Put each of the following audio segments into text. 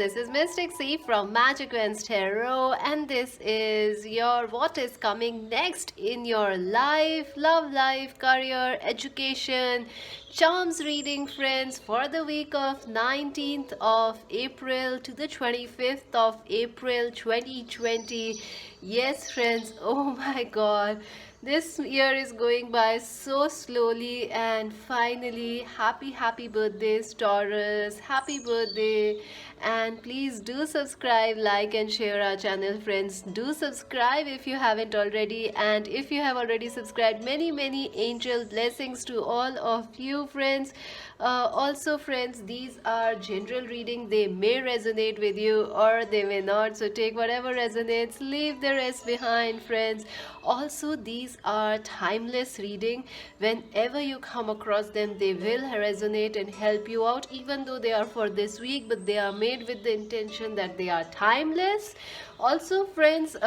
this is Mystic C from Magic Wens Tarot, and this is your what is coming next in your life, love life, career, education, charms reading, friends, for the week of 19th of April to the 25th of April 2020. Yes, friends, oh my god. This year is going by so slowly, and finally, happy birthday, Taurus! Happy birthday! And please do subscribe, like, and share our channel, friends. Do subscribe if you haven't already, and if you have already subscribed, many angel blessings to all of you, friends. Also, friends, these are general reading. They may resonate with you or they may not, so take whatever resonates, leave the rest behind, friends. Also, these are timeless reading. Whenever you come across them, they will resonate and help you out, even though they are for this week, but they are made with the intention that they are timeless. Also, friends,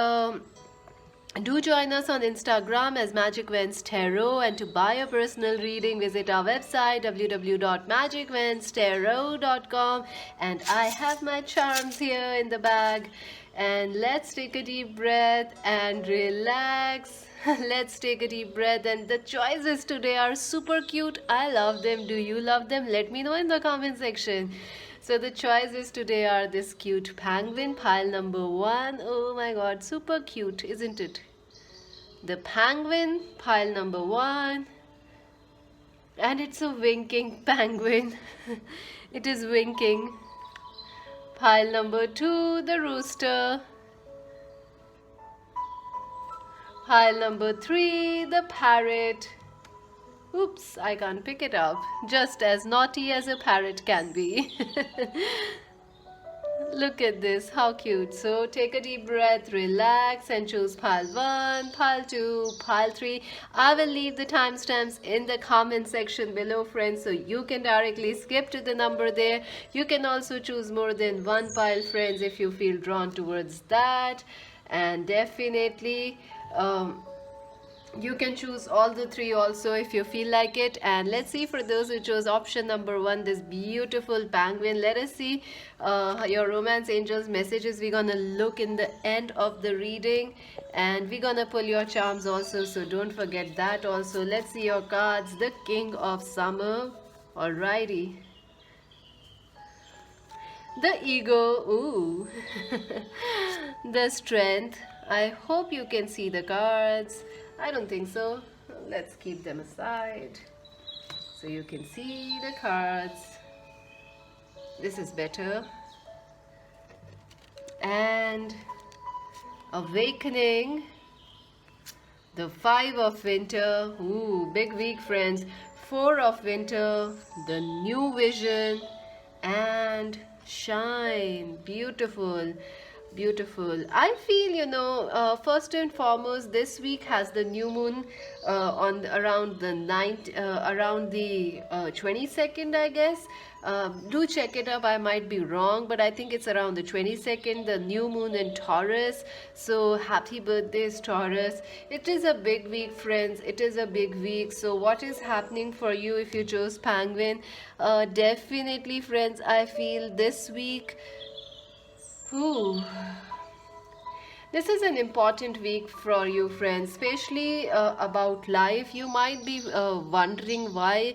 do join us on Instagram as Magic Wens Tarot, and to buy a personal reading, visit our website www.magicwenstarot.com. And I have my charms here in the bag. And let's take a deep breath and relax. Let's take a deep breath. And the choices today are super cute. I love them. Do you love them? Let me know in the comment section. So the choices today are this cute penguin, pile number 1. Oh my god, super cute, isn't it? The penguin, pile number 1. And it's a winking penguin. It is winking. Pile number 2, the rooster. Pile number 3, the parrot. Oops, I can't pick it up. Just as naughty as a parrot can be. Look at this, how cute. So take a deep breath, relax, and choose pile 1, pile 2, pile 3. I will leave the timestamps in the comment section below, friends, so you can directly skip to the number there. You can also choose more than one pile, friends, if you feel drawn towards that. And definitely you can choose all the 3 also if you feel like it. And let's see, for those who chose option number 1, this beautiful penguin, let us see your romance angels messages. We're gonna look in the end of the reading, and we're gonna pull your charms also, so don't forget that also. Let's see your cards. The King of Summer. Alrighty. The Ego. Ooh. The Strength. I hope you can see the cards. I don't think so. Let's keep them aside so you can see the cards. This is better. And Awakening. The 5 of Winter. Ooh, big week, friends. 4 of Winter. The New Vision. And Shine. Beautiful. Beautiful. I feel, first and foremost, this week has the new moon on around the 22nd, I guess. Do check it up. I might be wrong, but I think it's around the 22nd, the new moon in Taurus. So happy birthdays, Taurus. It is a big week, friends. It is a big week. So what is happening for you if you chose penguin? Definitely, friends, I feel this week, ooh, this is an important week for you, friends, especially about life. You might be wondering why,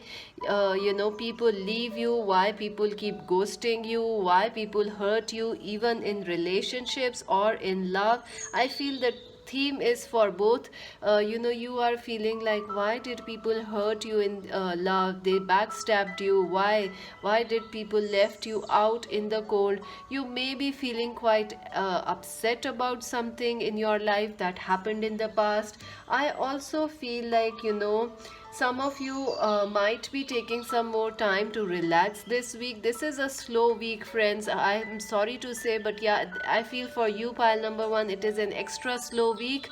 people leave you, why people keep ghosting you, why people hurt you, even in relationships or in love. I feel that theme is for both. You are feeling like, why did people hurt you in love? They backstabbed you. Why did people left you out in the cold? You may be feeling quite upset about something in your life that happened in the past. I also feel like, some of you might be taking some more time to relax this week. This is a slow week, friends. I'm sorry to say, but yeah, I feel for you, pile number 1, it is an extra slow week.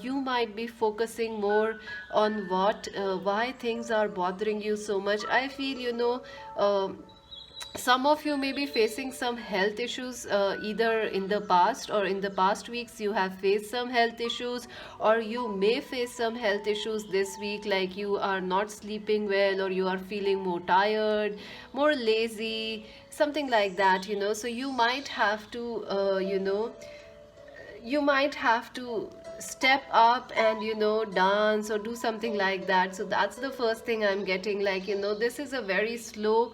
You might be focusing more on why things are bothering you so much. I feel, Some of you may be facing some health issues, either in the past or in the past weeks you have faced some health issues, or you may face some health issues this week, like you are not sleeping well, or you are feeling more tired, more lazy, something like that, so you might have to, you might have to step up and dance or do something like that. So that's the first thing I'm getting, like, this is a very slow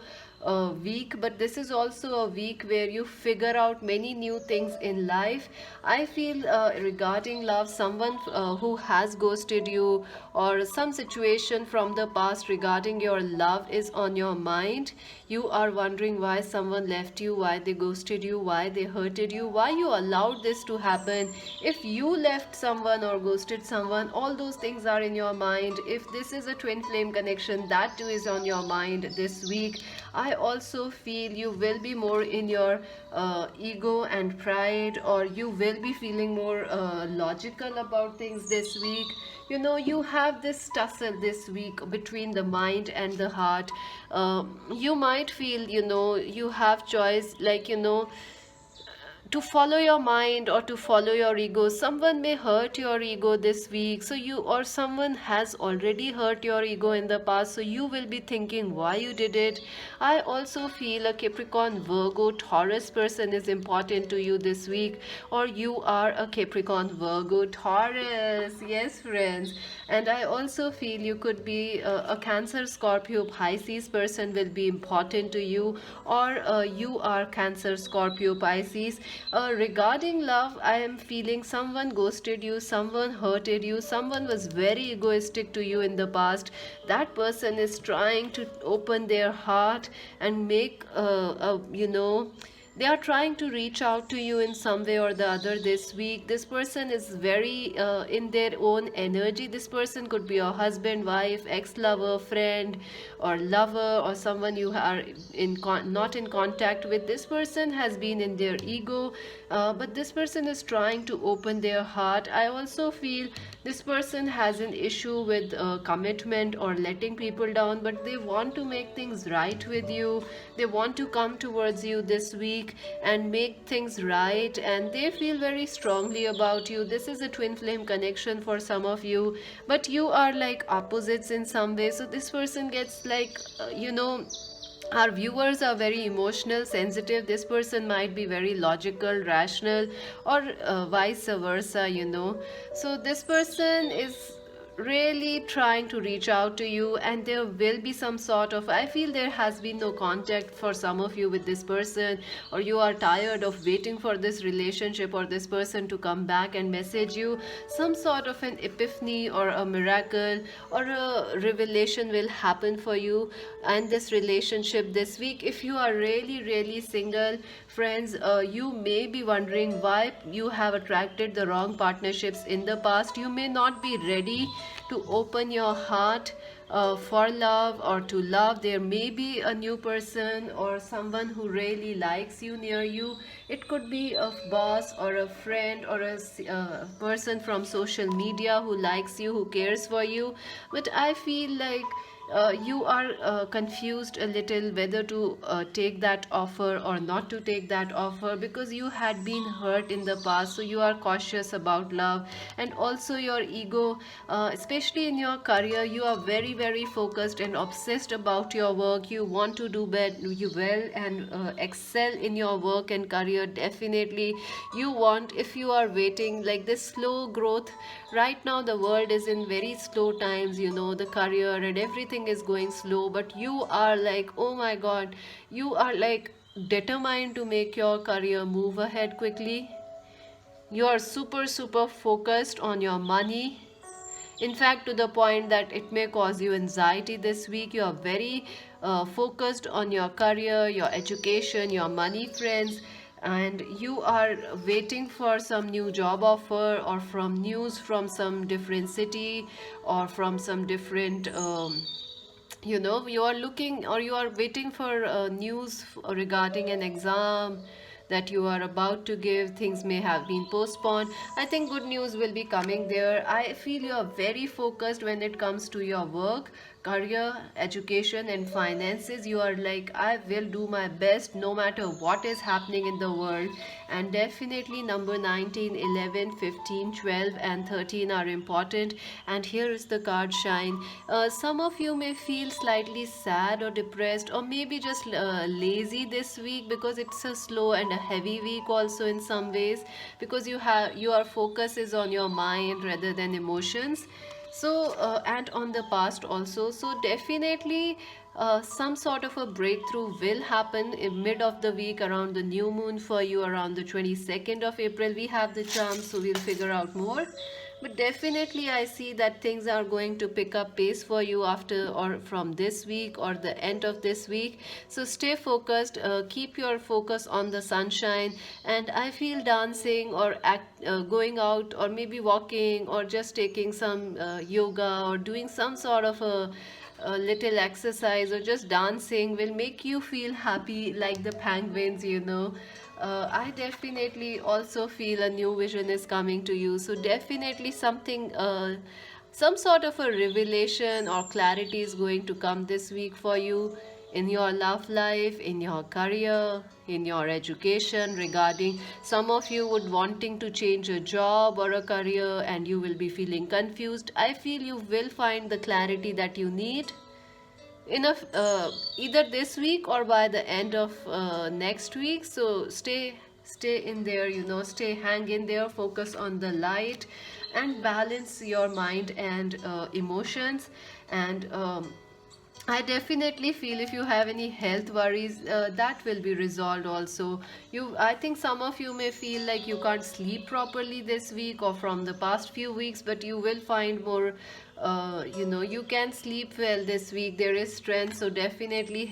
week, but this is also a week where you figure out many new things in life. I feel, regarding love, someone who has ghosted you, or some situation from the past regarding your love is on your mind. You are wondering why someone left you, why they ghosted you, why they hurted you, why you allowed this to happen. If you left someone or ghosted someone, all those things are in your mind. If this is a twin flame connection, that too is on your mind this week. I also feel you will be more in your ego and pride, or you will be feeling more logical about things this week. You have this tussle this week between the mind and the heart. You might feel, you have choice, like, to follow your mind or to follow your ego. Someone may hurt your ego this week, so you, or someone has already hurt your ego in the past, so you will be thinking why you did it. I also feel a Capricorn, Virgo, Taurus person is important to you this week, or you are a Capricorn, Virgo, Taurus. Yes, friends. And I also feel you could be a Cancer, Scorpio, Pisces person will be important to you, or you are Cancer, Scorpio, Pisces. Regarding love, I am feeling someone ghosted you, someone hurted you, someone was very egoistic to you in the past. That person is trying to open their heart and make, they are trying to reach out to you in some way or the other this week. This person is very in their own energy. This person could be your husband, wife, ex-lover, friend, or lover, or someone you are not in contact with. This person has been in their ego, but this person is trying to open their heart. I also feel this person has an issue with commitment or letting people down, but they want to make things right with you. They want to come towards you this week and make things right, and they feel very strongly about you. This is a twin flame connection for some of you, but you are like opposites in some way. So this person gets like, our viewers are very emotional, sensitive. This person might be very logical, rational, or vice versa, So this person is really trying to reach out to you, and there will be some sort of, I feel there has been no contact for some of you with this person, or you are tired of waiting for this relationship or this person to come back and message you. Some sort of an epiphany or a miracle or a revelation will happen for you and this relationship this week. If you are really single, friends, you may be wondering why you have attracted the wrong partnerships in the past. You may not be ready to open your heart for love or to love. There may be a new person or someone who really likes you near you. It could be a boss or a friend or a person from social media who likes you, who cares for you. But I feel like you are confused a little whether to take that offer or not to take that offer, because you had been hurt in the past, so you are cautious about love. And also your ego, especially in your career, you are very focused and obsessed about your work. You want to do well and excel in your work and career. Definitely you want, if you are waiting like this slow growth, right now the world is in very slow times, the career and everything is going slow, but you are like, oh my god, you are like determined to make your career move ahead quickly. You are super focused on your money, in fact to the point that it may cause you anxiety this week. You are very focused on your career, your education, your money, friends, and you are waiting for some new job offer or from news from some different city or from some different you are looking or you are waiting for news regarding an exam that you are about to give. Things may have been postponed. I think good news will be coming there. I feel you are very focused when it comes to your work, career, education, and finances, you are like, I will do my best no matter what is happening in the world. And definitely number 19, 11, 15, 12, and 13 are important. And here is the card shine. Some of you may feel slightly sad or depressed, or maybe just lazy this week, because it's a slow and a heavy week also in some ways, because your focus is on your mind rather than emotions. So and on the past also. So definitely some sort of a breakthrough will happen in mid of the week around the new moon for you, around the 22nd of April. We have the charm, so we'll figure out more. But definitely I see that things are going to pick up pace for you after or from this week or the end of this week. So stay focused, keep your focus on the sunshine. And I feel dancing or going out, or maybe walking, or just taking some yoga, or doing some sort of a little exercise, or just dancing will make you feel happy like the penguins. I definitely also feel a new vision is coming to you. So definitely some sort of a revelation or clarity is going to come this week for you in your love life, in your career, in your education. Regarding some of you would wanting to change a job or a career and you will be feeling confused, I feel you will find the clarity that you need enough either this week or by the end of next week. So stay in there, stay hang in there, focus on the light, and balance your mind and emotions. And I definitely feel if you have any health worries, that will be resolved also. I think some of you may feel like you can't sleep properly this week or from the past few weeks, but you will find more. You can sleep well this week. There is strength, so definitely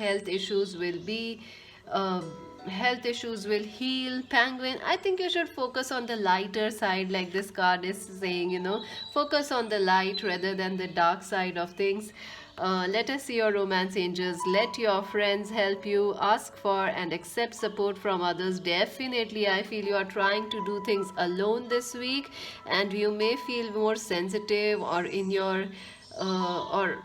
Uh, health issues will heal. Penguin, I think you should focus on the lighter side, like this card is saying. Focus on the light rather than the dark side of things. Let us see your romance angels. Let your friends help you. Ask for and accept support from others. Definitely, I feel you are trying to do things alone this week, and you may feel more sensitive, or in your, or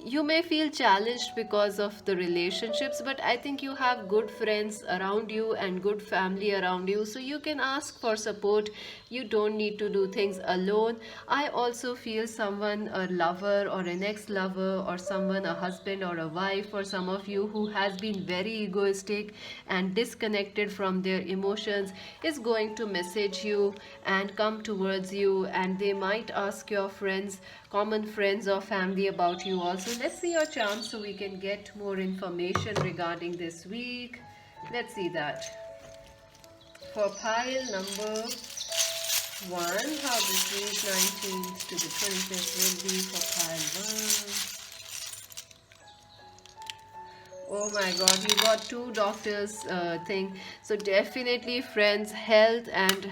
you may feel challenged because of the relationships. But I think you have good friends around you and good family around you, so you can ask for support. You don't need to do things alone. I also feel someone, a lover or an ex-lover, or someone, a husband or a wife for some of you, who has been very egoistic and disconnected from their emotions, is going to message you and come towards you, and they might ask your friends, common friends or family, about you also. Let's see your charms so we can get more information regarding this week. Let's see that. For pile number 1, how this week 19th to the 25th will be for pile 1. Oh my god, you got 2 doctors thing. So definitely friends, health, and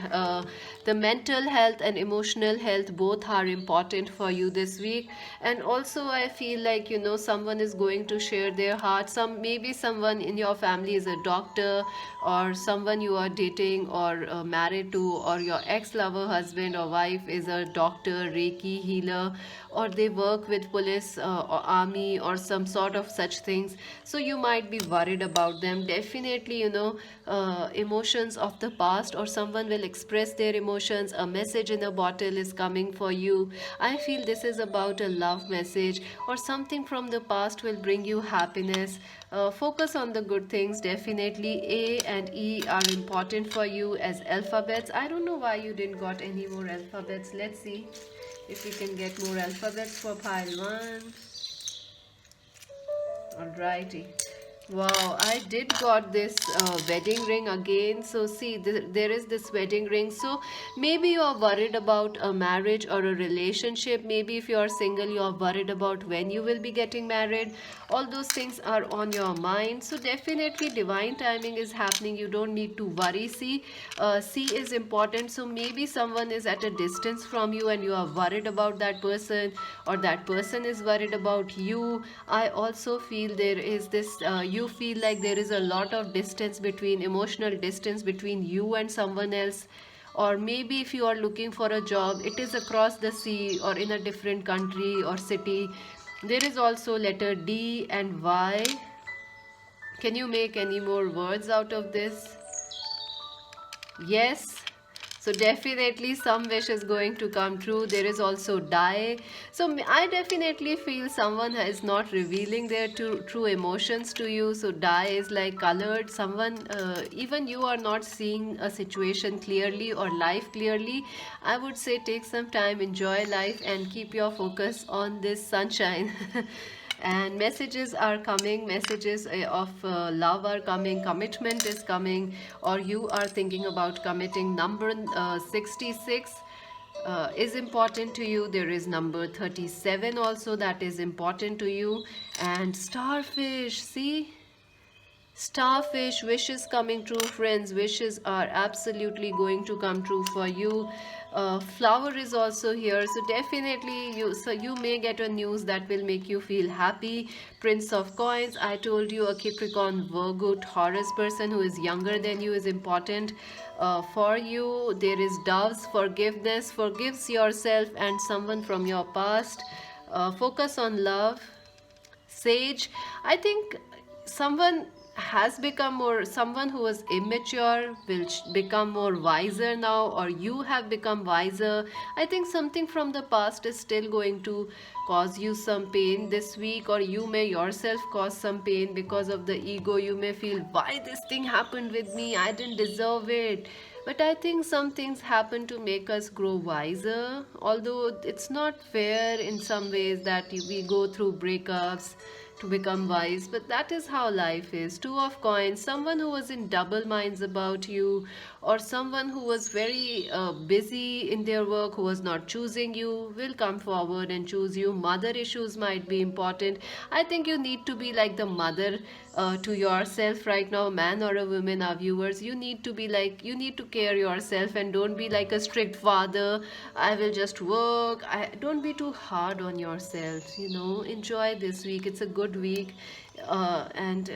the mental health and emotional health both are important for you this week. And also I feel like someone is going to share their heart. Maybe someone in your family is a doctor, or someone you are dating or married to, or your ex-lover husband or wife is a doctor, Reiki healer, or they work with police or army or some sort of such things. So you might be worried about them. Definitely, emotions of the past, or someone will express their emotions. A message in a bottle is coming for you. I feel this is about a love message, or something from the past will bring you happiness. Focus on the good things. Definitely A and E are important for you as alphabets. I don't know why you didn't got any more alphabets. Let's see if we can get more alphabets for pile 1. Alrighty. Wow, I did got this wedding ring again. So see, there is this wedding ring. So maybe you are worried about a marriage or a relationship. Maybe if you are single, you are worried about when you will be getting married. All those things are on your mind. So definitely divine timing is happening. You don't need to worry. See, C is important. So maybe someone is at a distance from you and you are worried about that person, or that person is worried about you. I also feel there is this you feel like there is a lot of distance between, emotional distance between you and someone else. Or maybe if you are looking for a job, it is across the sea or in a different country or city. There is also letter D and Y. Can you make any more words out of this? Yes. So definitely some wish is going to come true. There is also die. So I definitely feel someone is not revealing their true emotions to you. So die is like colored. Someone, even you are not seeing a situation clearly or life clearly. I would say take some time, enjoy life, and keep your focus on this sunshine. And messages are coming, messages of love are coming, commitment is coming, or you are thinking about committing. Number 66 is important to you. There is number 37 also that is important to you. And starfish, see, starfish, wishes coming true, friends. Wishes are absolutely going to come true for you. Flower is also here, so definitely you may get a news that will make you feel happy. Prince of coins, I told you, a Capricorn, Virgo, Taurus person who is younger than you is important for you. There is doves, forgiveness, forgives yourself and someone from your past. Focus on love. Sage, I think someone has become more, someone who was immature will become more wiser now, or you have become wiser. I think something from the past is still going to cause you some pain this week, or you may yourself cause some pain because of the ego. You may feel, why this thing happened with me, I didn't deserve it. But I think some things happen to make us grow wiser, although it's not fair in some ways that we go through breakups to become wise, but that is how life is. Two of coins, someone who was in double minds about you, or someone who was very busy in their work, who was not choosing you, will come forward and choose you. Mother issues might be important. I think you need to be like the mother to yourself right now, man or a woman, our viewers. You need to be like, you need to care yourself, and don't be like a strict father. I will just work. Don't be too hard on yourself. Enjoy this week. It's a good week. And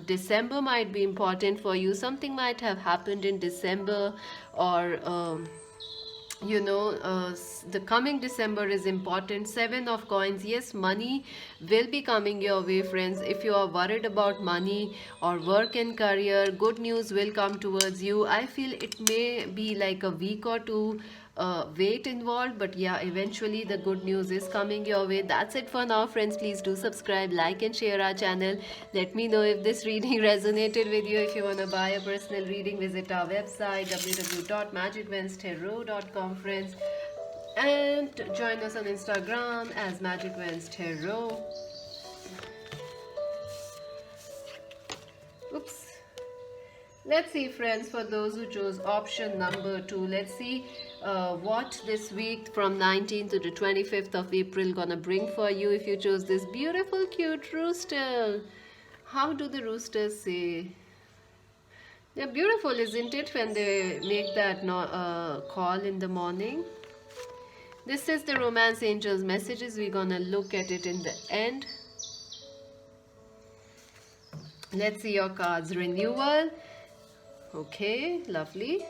December might be important for you. Something might have happened in December, or the coming December is important. Seven of coins, yes, money will be coming your way, friends. If you are worried about money or work and career, good news will come towards you. I feel it may be like a week or two wait involved, but yeah, eventually the good news is coming your way. That's it for now, friends. Please do subscribe, like, and share our channel. Let me know if this reading resonated with you. If you want to buy a personal reading, visit our website www.magicwenstarot.com, friends, and join us on Instagram as Magic Wens Tarot. Oops. Let's see, friends, for those who chose option number 2, let's see what this week from 19th to the 25th of April gonna bring for you. If you chose this beautiful, cute rooster, how do the roosters say? They're beautiful, isn't it, when they make that call in the morning? This is the Romance Angels messages. We're gonna look at it in the end. Let's see your cards. Renewal. Okay, lovely.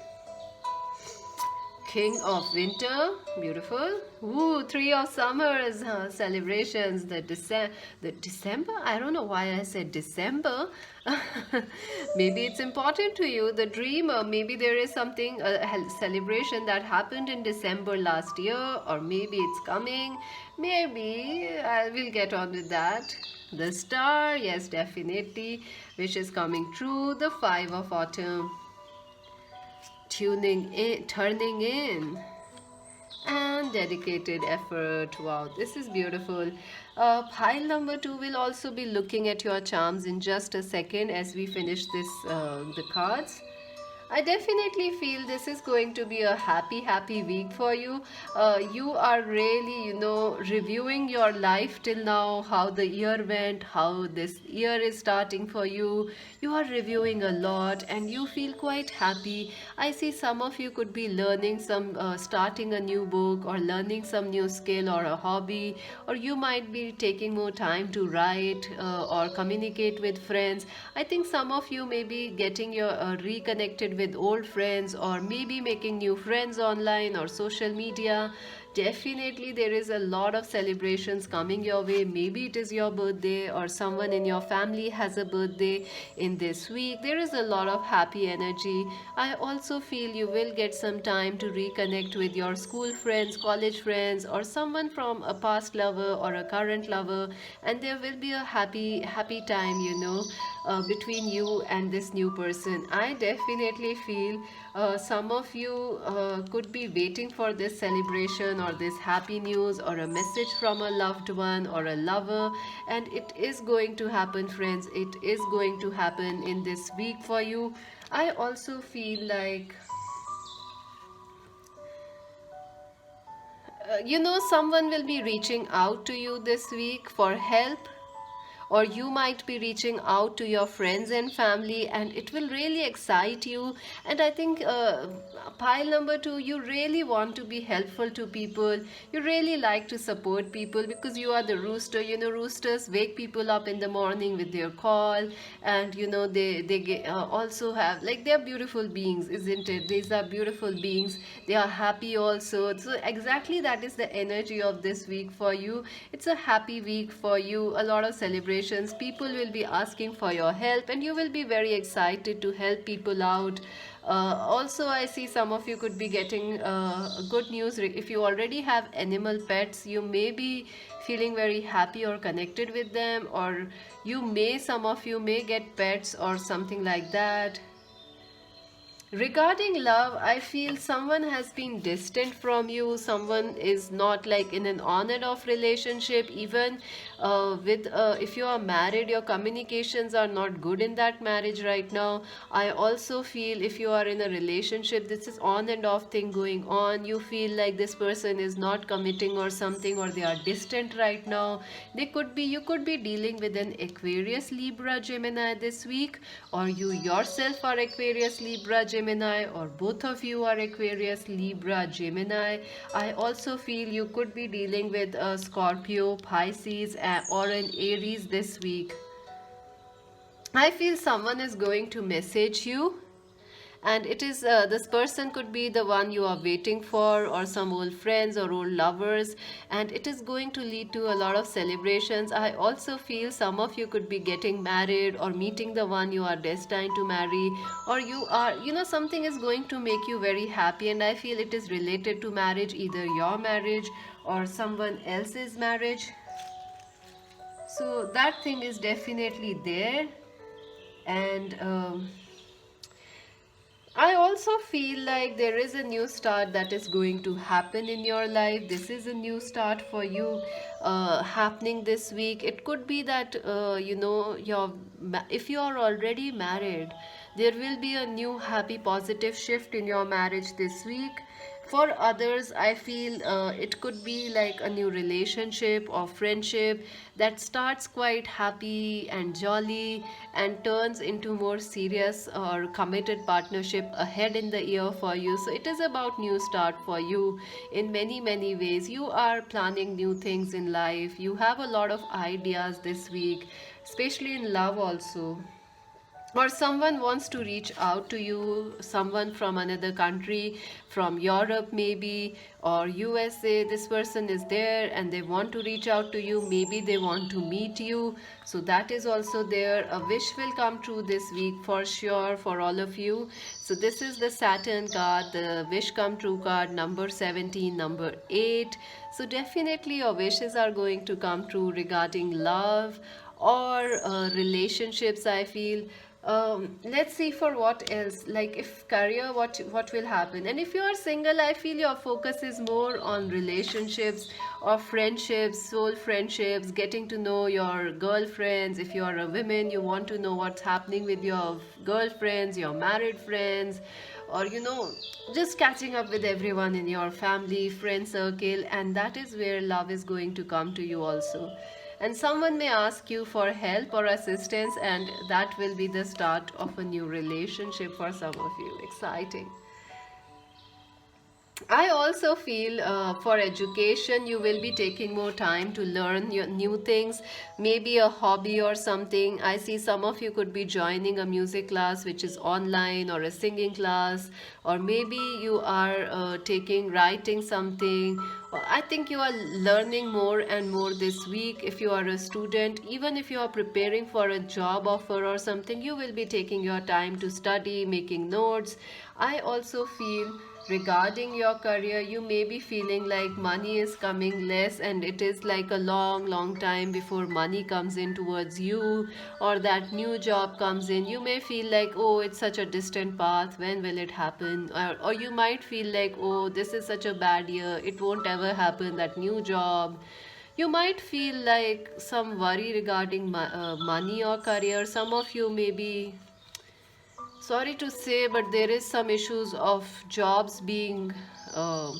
King of Winter, beautiful. Ooh, Three of Summers, celebrations. The December, I don't know why I said December. Maybe it's important to you. The Dreamer, maybe there is something, a celebration that happened in December last year, or maybe it's coming. Maybe I will get on with that. The Star, yes, definitely. Wish is coming true. The Five of Autumn. Tuning in, turning in, and dedicated effort. Wow, this is beautiful. Pile number 2 will also be looking at your charms in just a second as we finish this the cards. I definitely feel this is going to be a happy week for you. You are really, reviewing your life till now, how the year went, how this year is starting for you. You are reviewing a lot and you feel quite happy. I see some of you could be learning starting a new book, or learning some new skill or a hobby, or you might be taking more time to write or communicate with friends. I think some of you may be getting reconnected with old friends, or maybe making new friends online or social media. Definitely there is a lot of celebrations coming your way. Maybe it is your birthday or someone in your family has a birthday in this week. There is a lot of happy energy. I also feel you will get some time to reconnect with your school friends, college friends, or someone from a past lover or a current lover, and there will be a happy time, between you and this new person. I definitely feel some of you could be waiting for this celebration or this happy news or a message from a loved one or a lover, and it is going to happen, friends. It is going to happen in this week for you. I also feel like someone will be reaching out to you this week for help, or you might be reaching out to your friends and family, and it will really excite you. And I think pile number 2, you really want to be helpful to people. You really like to support people because you are the rooster. Roosters wake people up in the morning with their call, and also have, like, they're beautiful beings, isn't it? These are beautiful beings. They are happy also. So exactly that is the energy of this week for you. It's a happy week for you. A lot of celebrations. People will be asking for your help, and you will be very excited to help people out. Also, I see some of you could be getting good news. If you already have animal pets, you may be feeling very happy or connected with them, or some of you may get pets or something like that. Regarding love, I feel someone has been distant from you. Someone is not like in an on and off relationship. Even with if you are married, your communications are not good in that marriage right now. I also feel if you are in a relationship, this is on and off thing going on. You feel like this person is not committing or something, or they are distant right now. You could be dealing with an Aquarius, Libra, Gemini this week, or you yourself are Aquarius, Libra, Gemini, or both of you are Aquarius, Libra, Gemini. I also feel you could be dealing with a Scorpio, Pisces, or an Aries this week. I feel someone is going to message you, and it is this person could be the one you are waiting for, or some old friends or old lovers, and it is going to lead to a lot of celebrations. I also feel some of you could be getting married or meeting the one you are destined to marry, or something is going to make you very happy, and I feel it is related to marriage, either your marriage or someone else's marriage. So that thing is definitely there. And I also feel like there is a new start that is going to happen in your life. This is a new start for you happening this week. It could be that, if you are already married, there will be a new happy positive shift in your marriage this week. For others, I feel it could be like a new relationship or friendship that starts quite happy and jolly and turns into more serious or committed partnership ahead in the year for you. So it is about new start for you in many ways. You are planning new things in life. You have a lot of ideas this week, especially in love also, or someone wants to reach out to you, someone from another country, from Europe maybe, or USA. This person is there and they want to reach out to you. Maybe they want to meet you, so that is also there. A wish will come true this week for sure for all of you. So this is the Saturn card, the wish come true card, number 17, number 8. So definitely your wishes are going to come true regarding love or relationships, I feel. Let's see for what else, like if career, what will happen. And if you are single, I feel your focus is more on relationships or friendships, soul friendships, getting to know your girlfriends. If you are a woman, you want to know what's happening with your girlfriends, your married friends, or just catching up with everyone in your family friend circle. And that is where love is going to come to you also. And someone may ask you for help or assistance, and that will be the start of a new relationship for some of you. Exciting. I also feel for education, you will be taking more time to learn your new things, maybe a hobby or something. I see some of you could be joining a music class which is online, or a singing class, or maybe you are taking writing something. I think you are learning more and more this week. If you are a student, even if you are preparing for a job offer or something, you will be taking your time to study, making notes. I also feel regarding your career, you may be feeling like money is coming less, and it is like a long time before money comes in towards you, or that new job comes in. You may feel like, oh, it's such a distant path, when will it happen? Or you might feel like, oh, this is such a bad year, it won't ever happen, that new job. You might feel like some worry regarding money or career. Some of you may be, sorry to say, but there is some issues of jobs being uh,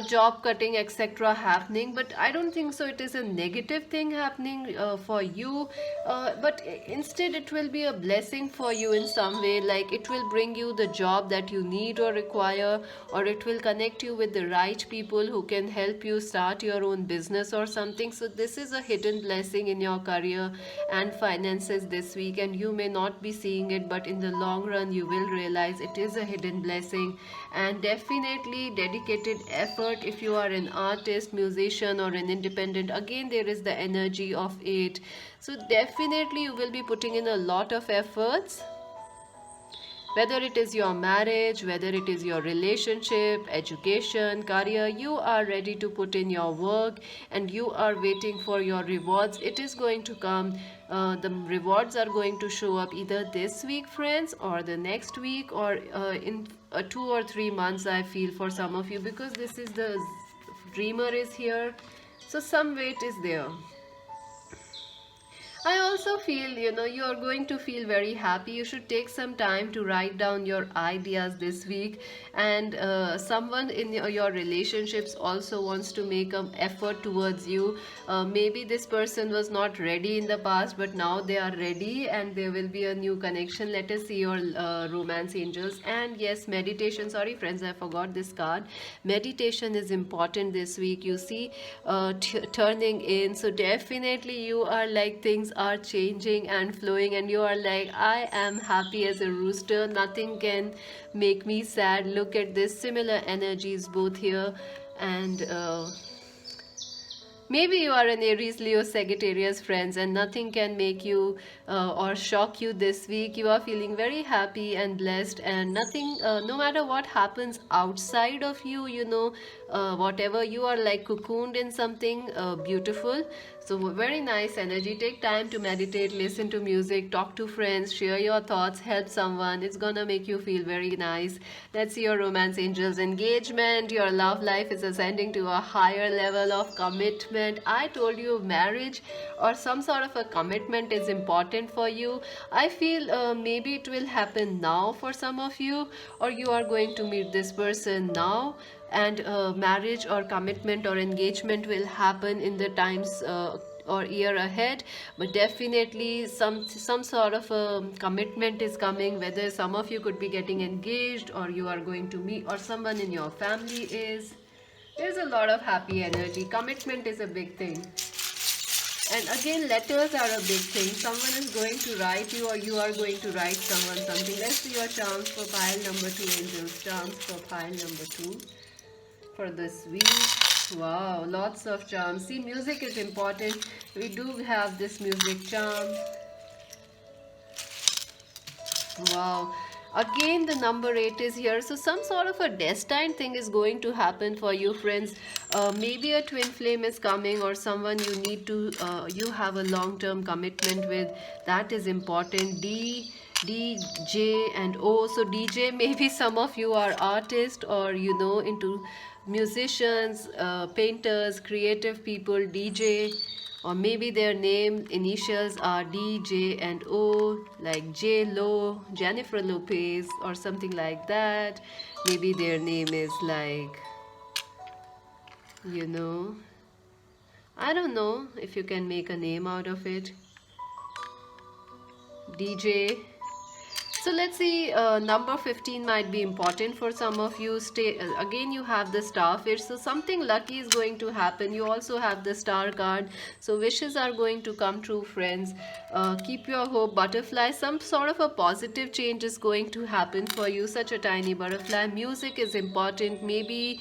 job cutting, etc. happening, but I don't think so it is a negative thing happening for you, but instead it will be a blessing for you in some way. Like, it will bring you the job that you need or require, or it will connect you with the right people who can help you start your own business or something. So this is a hidden blessing in your career and finances this week, and you may not be seeing it, but in the long run you will realize it is a hidden blessing. And definitely dedicated effort, if you are an artist, musician, or an independent, again there is the energy of it. So definitely you will be putting in a lot of efforts, whether it is your marriage, whether it is your relationship, education, career. You are ready to put in your work, and you are waiting for your rewards. It is going to come. The rewards are going to show up either this week, friends, or the next week, or in 2 or 3 months, I feel, for some of you, because this is the dreamer is here. So some weight is there. I also feel, you are going to feel very happy. You should take some time to write down your ideas this week. And someone in your relationships also wants to make an effort towards you. Maybe this person was not ready in the past, but now they are ready, and there will be a new connection. Let us see your romance angels. And yes, meditation. Sorry, friends, I forgot this card. Meditation is important this week. You see, turning in. So definitely you are like, things are changing and flowing, and you are like, I am happy as a rooster, nothing can make me sad. Look at this, similar energies both here. And maybe you are an Aries, Leo, Sagittarius, friends, and nothing can make you or shock you this week. You are feeling very happy and blessed, and nothing, no matter what happens outside of you, whatever, you are like cocooned in something beautiful. So very nice energy. Take time to meditate, listen to music, talk to friends, share your thoughts, help someone. It's gonna make you feel very nice. Let's see your romance angels. Engagement. Your love life is ascending to a higher level of commitment. I told you, marriage or some sort of a commitment is important for you. I feel maybe it will happen now for some of you, or you are going to meet this person now, and marriage or commitment or engagement will happen in the times or year ahead. But definitely some sort of a commitment is coming, whether some of you could be getting engaged, or you are going to meet, or someone in your family is. There's a lot of happy energy. Commitment is a big thing. And again, letters are a big thing. Someone is going to write you, or you are going to write someone something. Let's see your charms for pile number 2, angels. Charms for pile number 2 for this week. Wow, lots of charms. See, music is important. We do have this music charm. Wow. Again, the number 8 is here. So some sort of a destined thing is going to happen for you, friends. Maybe a twin flame is coming, or someone you need to, you have a long-term commitment with. That is important. D, J, and O. So DJ, maybe some of you are artists, or into musicians, painters, creative people. DJ, or maybe their name initials are D, J, and O, like J Lo, Jennifer Lopez, or something like that. Maybe their name is like, I don't know if you can make a name out of it. DJ. So let's see, number 15 might be important for some of you. Stay again, you have the starfish, so something lucky is going to happen. You also have the star card, so wishes are going to come true, friends. Keep your hope, butterfly. Some sort of a positive change is going to happen for you. Such a tiny butterfly. Music is important. Maybe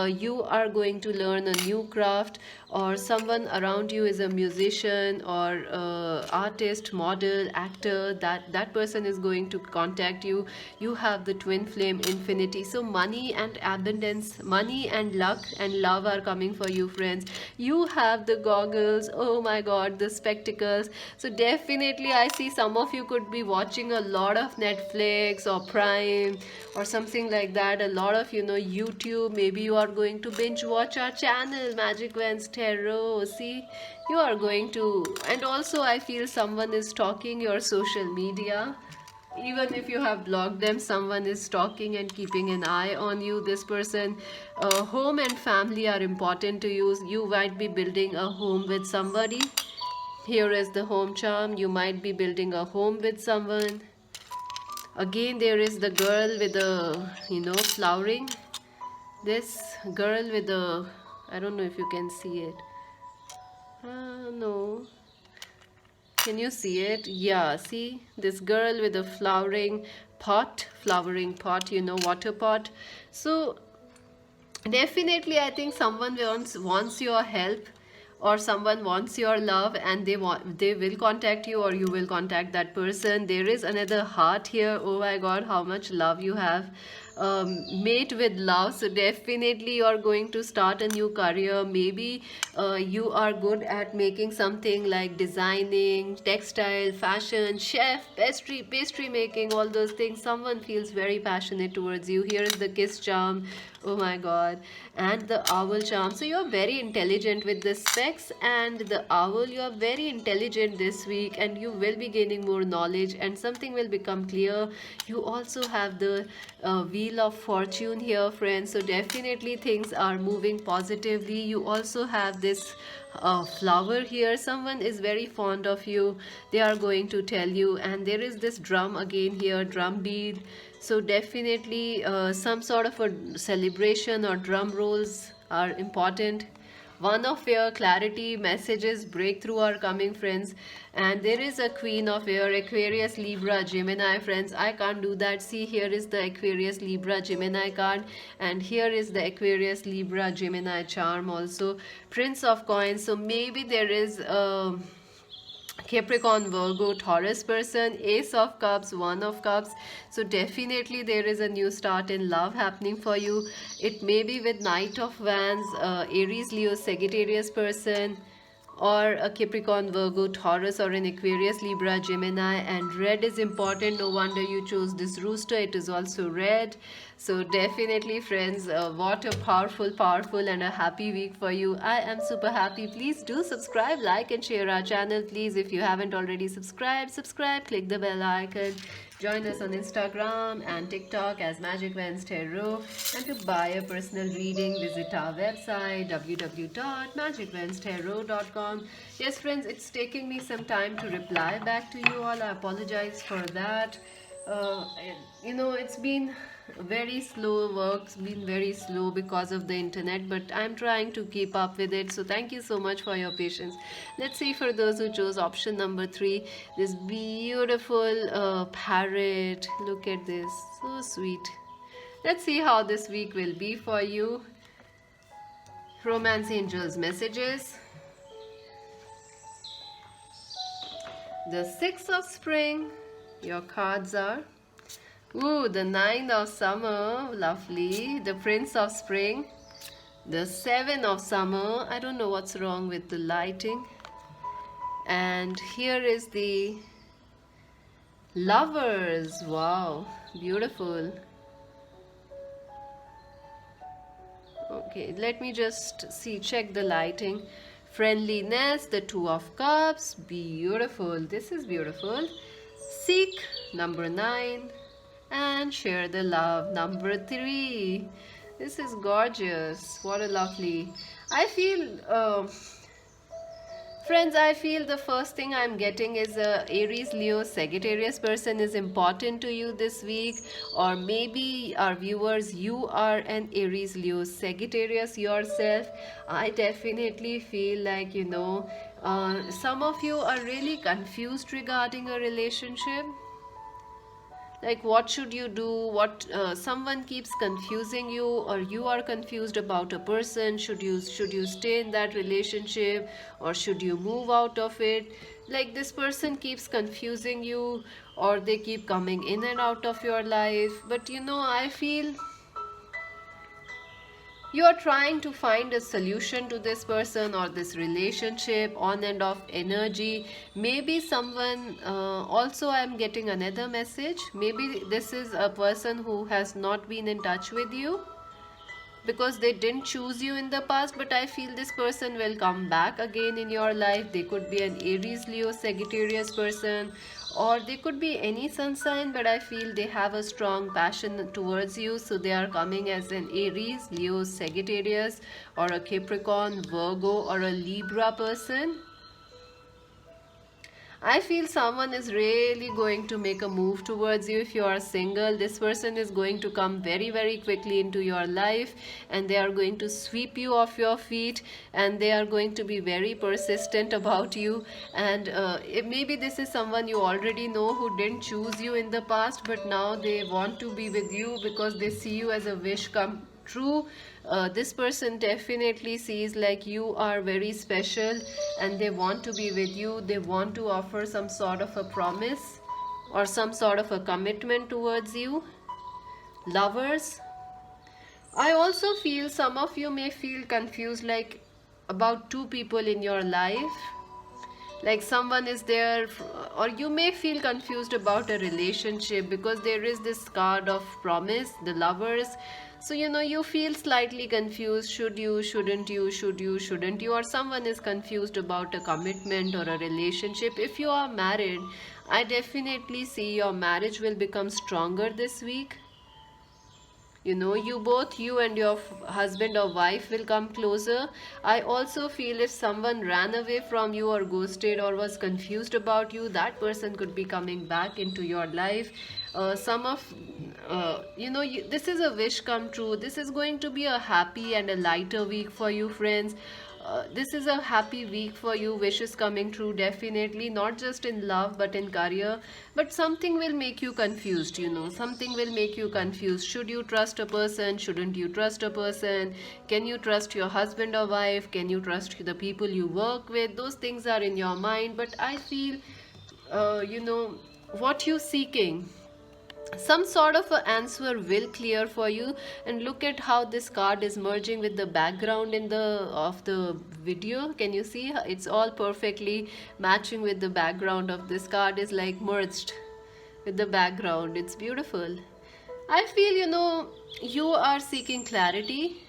you are going to learn a new craft, or someone around you is a musician or artist, model, actor. That person is going to contact you. You have the twin flame infinity, so money and abundance, money and luck and love are coming for you, friends. You have the goggles, oh my god, the spectacles. So definitely I see some of you could be watching a lot of Netflix or Prime or something like that, a lot of YouTube. Maybe you are going to binge watch our channel Magic Vans Tarot. See, you are going to. And also I feel someone is stalking your social media. Even if you have blocked them, someone is stalking and keeping an eye on you. This person, home and family are important to you. You might be building a home with somebody. Here is the home charm. You might be building a home with someone. Again, there is the girl with the flowering. This girl with the, I don't know if you can see it. No. Can you see it? Yeah, see this girl with a flowering pot, water pot. So definitely I think someone wants your help, or someone wants your love, and they will contact you, or you will contact that person. There is another heart here. Oh my god, how much love you have. Mate with love, so definitely you are going to start a new career. Maybe you are good at making something like designing, textile, fashion, chef, pastry making, all those things. Someone feels very passionate towards you. Here is the kiss charm, oh my god, and the owl charm. So you're very intelligent with the specs and the owl. You are very intelligent this week, and you will be gaining more knowledge, and something will become clear. You also have the wheel of fortune here, friends, so definitely things are moving positively. You also have this flower here. Someone is very fond of you, they are going to tell you. And there is this drum again here, drum beat. So definitely some sort of a celebration or drum rolls are important. One of air, clarity, messages, breakthrough are coming, friends. And there is a queen of air, Aquarius, Libra, Gemini, friends. I can't do that. See, here is the Aquarius, Libra, Gemini card, and here is the Aquarius, Libra, Gemini charm also. Prince of coins. So maybe there is Capricorn, Virgo, Taurus person, Ace of Cups, One of Cups. So definitely there is a new start in love happening for you. It may be with Knight of Wands, Aries, Leo, Sagittarius person, or a Capricorn, Virgo, Taurus, or an Aquarius, Libra, Gemini. And red is important. No wonder you chose this rooster. It is also red. So definitely, friends, what a powerful and a happy week for you. I am super happy. Please do subscribe, like and share our channel. Please, if you haven't already subscribe, click the bell icon. Join us on Instagram and TikTok as Magic Vans Tarot. And to buy a personal reading, visit our website www.magicvanstarot.com. Yes, friends, it's taking me some time to reply back to you all. I apologize for that. It's been very slow, work's been very slow because of the internet, but I'm trying to keep up with it. So thank you so much for your patience. Let's see, for those who chose option number 3, this beautiful parrot. Look at this, so sweet. Let's see how this week will be for you. Romance angels messages. The 6 of spring. Your cards are, ooh, the 9 of summer, lovely. The Prince of spring, the 7 of summer. I don't know what's wrong with the lighting. And here is the lovers. Wow, beautiful. Okay, let me just check the lighting. Friendliness, the 2 of cups, beautiful. This is beautiful. Seek, number 9, and share the love, number 3. This is gorgeous. What a lovely. I feel Friends, I feel the first thing I'm getting is a Aries, Leo, Sagittarius person is important to you this week, or maybe our viewers, you are an Aries, Leo, Sagittarius yourself. I definitely feel like, some of you are really confused regarding a relationship. Like, what should you do? What someone keeps confusing you, or you are confused about a person. Should you stay in that relationship, or should you move out of it? Like, this person keeps confusing you, or they keep coming in and out of your life. But I feel you are trying to find a solution to this person or this relationship, on and off energy. Maybe someone, also I'm getting another message, maybe this is a person who has not been in touch with you because they didn't choose you in the past, but I feel this person will come back again in your life. They could be an Aries, Leo, Sagittarius person, or they could be any sun sign, but I feel they have a strong passion towards you, so they are coming as an Aries, Leo, Sagittarius, or a Capricorn, Virgo, or a Libra person. I feel someone is really going to make a move towards you. If you are single, this person is going to come very, very quickly into your life, and they are going to sweep you off your feet, and they are going to be very persistent about you. And maybe this is someone you already know who didn't choose you in the past, but now they want to be with you because they see you as a wish come true. This person definitely sees like you are very special, and they want to be with you. They want to offer some sort of a promise or some sort of a commitment towards you. Lovers, I also feel some of you may feel confused, like about two people in your life. Like someone is there, or you may feel confused about a relationship because there is this card of promise, the Lovers. So you feel slightly confused. Should you, shouldn't you, should you, shouldn't you, or someone is confused about a commitment or a relationship. If you are married, I definitely see your marriage will become stronger this week. You and your husband or wife will come closer. I also feel if someone ran away from you or ghosted or was confused about you, that person could be coming back into your life. Some of this is a wish come true. This is going to be a happy and a lighter week for you, friends. This is a happy week for you. Wishes coming true, definitely, not just in love but in career. But something will make you confused. Something will make you confused. Should you trust a person? Shouldn't you trust a person? Can you trust your husband or wife? Can you trust the people you work with? Those things are in your mind. But I feel what you seeking, some sort of an answer will clear for you. And look at how this card is merging with the background of the video. Can you see? It's all perfectly matching with the background of this card, is like merged with the background. It's beautiful. I feel you are seeking clarity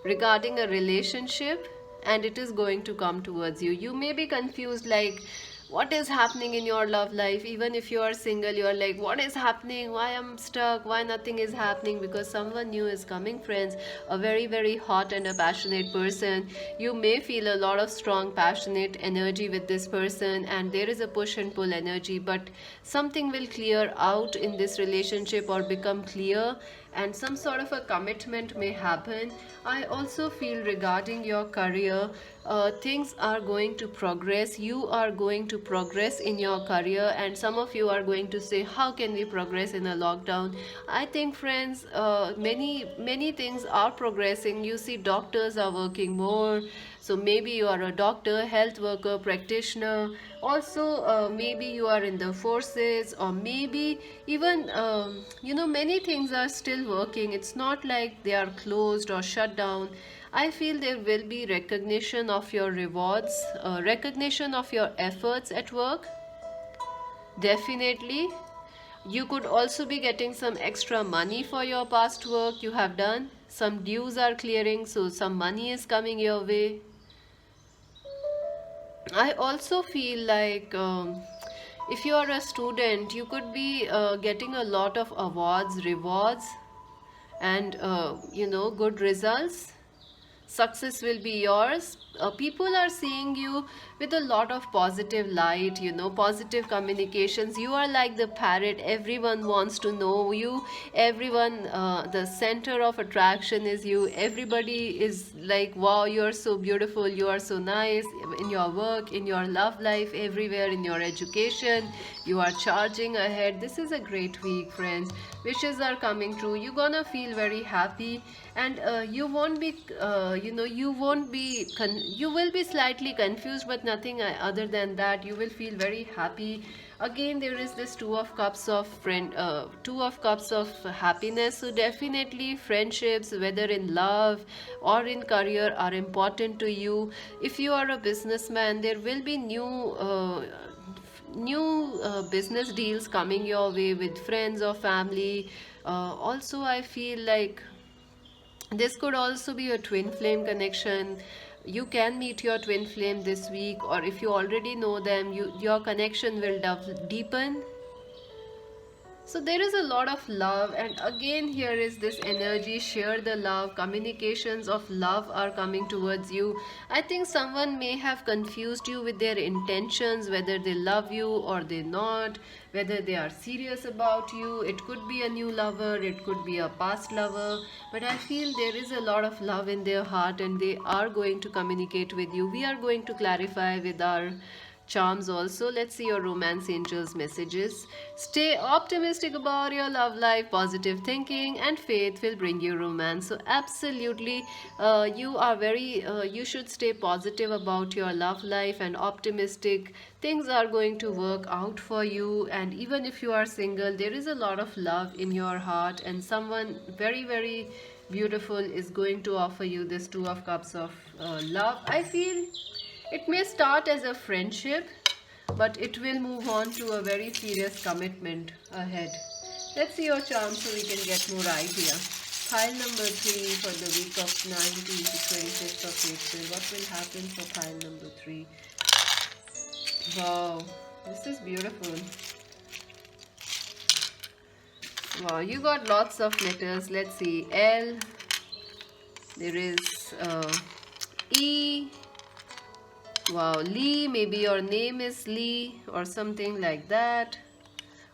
regarding a relationship, and it is going to come towards you. You may be confused, like what is happening in your love life. Even if you are single, you are like, what is happening? Why I'm stuck? Why nothing is happening? Because someone new is coming, friends. A very, very hot and a passionate person. You may feel a lot of strong passionate energy with this person, and there is a push and pull energy, but something will clear out in this relationship or become clear, and some sort of a commitment may happen. I also feel regarding your career, things are going to progress. You are going to progress in your career, and some of you are going to say, how can we progress in a lockdown? I think, friends, many things are progressing. You see, doctors are working more. So maybe you are a doctor, health worker, practitioner. Also, maybe you are in the forces, or maybe even many things are still working. It's not like they are closed or shut down. I feel there will be recognition of your rewards, recognition of your efforts at work. Definitely. You could also be getting some extra money for your past work you have done. Some dues are clearing, so some money is coming your way. I also feel like if you are a student, you could be getting a lot of awards, rewards, and good results. success will be yours. People are seeing you with a lot of positive light, positive communications. You are like the parrot, everyone wants to know you, everyone, the center of attraction is you. Everybody is like, wow, you are so beautiful, you are so nice in your work, in your love life, everywhere, in your education. You are charging ahead. This is a great week, friends. Wishes are coming true. You're gonna feel very happy, and you won't be you will be slightly confused, but nothing other than that. You will feel very happy. Again, there is this two of cups of happiness. So definitely friendships, whether in love or in career, are important to you. If you are a businessman, there will be new business deals coming your way with friends or family. Also, I feel like this could also be a twin flame connection. You can meet your twin flame this week, or if you already know them, your connection will deepen. So there is a lot of love, and again here is this energy, share the love. Communications of love are coming towards you. I think someone may have confused you with their intentions, whether they love you or they not, whether they are serious about you. It could be a new lover, it could be a past lover, but I feel there is a lot of love in their heart, and they are going to communicate with you. We are going to clarify with our charms also. Let's see your romance angels messages. Stay optimistic about your love life. Positive thinking and faith will bring you romance. So absolutely, you should stay positive about your love life and optimistic. Things are going to work out for you, and even if you are single, there is a lot of love in your heart, and someone very, very beautiful is going to offer you this two of cups of love. I feel it may start as a friendship, but it will move on to a very serious commitment ahead. Let's see your charm so we can get more idea. Pile number 3 for the week of 19th to 25th of April. What will happen for pile number 3? Wow, this is beautiful. Wow, you got lots of letters. Let's see. L. There is E. Wow, Lee, maybe your name is Lee or something like that,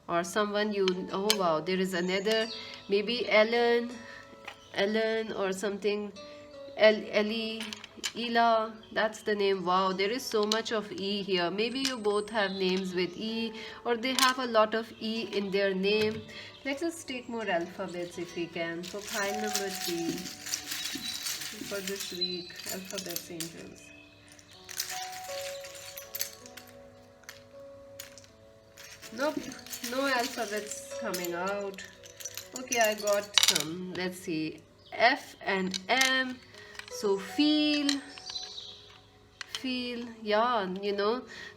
or someone you, oh wow, there is another, maybe Ellen or something, Ellie, Ela, that's the name. Wow, there is so much of E here. Maybe you both have names with E, or they have a lot of E in their name. Let's just take more alphabets if we can. For pile number 3 for this week, alphabets angels. Nope, no alphabets coming out. Okay, I got some. Let's see. F and M. So feel, yeah,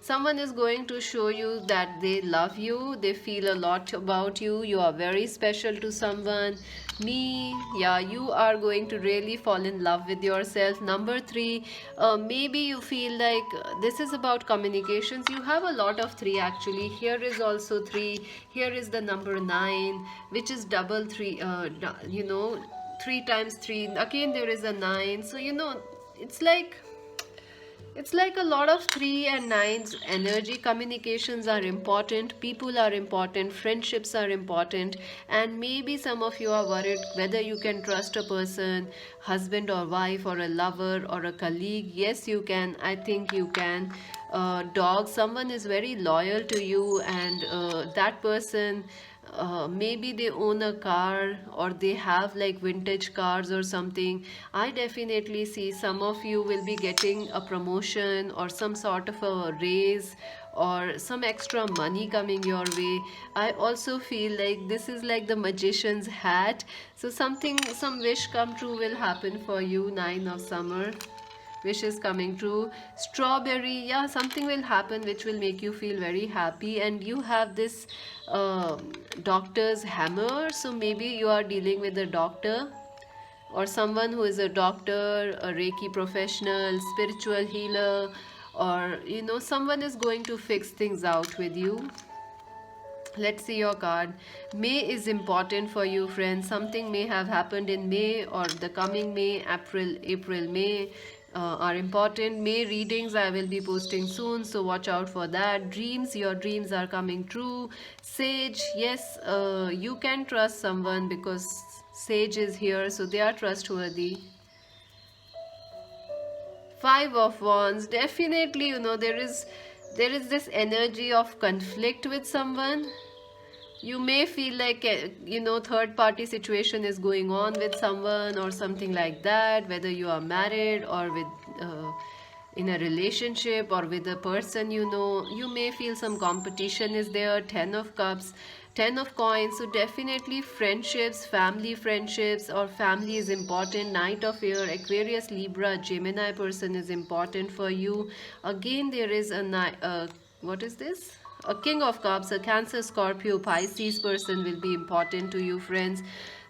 someone is going to show you that they love you, they feel a lot about you, you are very special to someone. Me, yeah, you are going to really fall in love with yourself. Number 3, maybe you feel like this is about communications. You have a lot of 3 actually. Here is also 3. Here is the number 9, which is double 3, 3 times 3. Again there is a 9. So it's like a lot of 3 and 9's energy. Communications are important, people are important, friendships are important, and maybe some of you are worried whether you can trust a person, husband or wife or a lover or a colleague. Yes, you can. I think you can. Dog, someone is very loyal to you, and that person, maybe they own a car or they have like vintage cars or something. I definitely see some of you will be getting a promotion or some sort of a raise or some extra money coming your way. I also feel like this is like the magician's hat. So some wish come true will happen for you. 9 of summer, wishes coming true. Strawberry, yeah, something will happen which will make you feel very happy. And you have this doctor's hammer, so maybe you are dealing with a doctor or someone who is a doctor, a Reiki professional, spiritual healer, or someone is going to fix things out with you. Let's see your card. May is important for you, friends. Something may have happened in May or the coming May, April, May are important. May readings I will be posting soon, so watch out for that. Dreams, your dreams are coming true. Sage, yes, you can trust someone because Sage is here, so they are trustworthy. Five of Wands, definitely, there is this energy of conflict with someone. You may feel like third party situation is going on with someone or something like that, whether you are married or with in a relationship or with a person. You may feel some competition is there. 10 of cups, 10 of coins, so definitely friendships, family friendships, or family is important. Knight of air, Aquarius, Libra, Gemini person is important for you. Again, there is what is this, a King of Cups, a Cancer, Scorpio, Pisces person will be important to you, friends.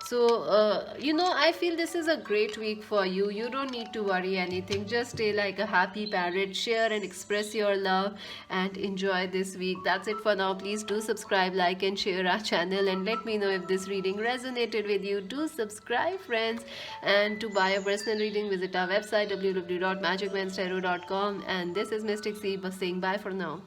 So, I feel this is a great week for you. You don't need to worry anything. Just stay like a happy parrot, share and express your love, and enjoy this week. That's it for now. Please do subscribe, like, and share our channel, and let me know if this reading resonated with you. Do subscribe, friends. And to buy a personal reading, visit our website www.magicmenstarot.com. And this is Mystic C saying bye for now.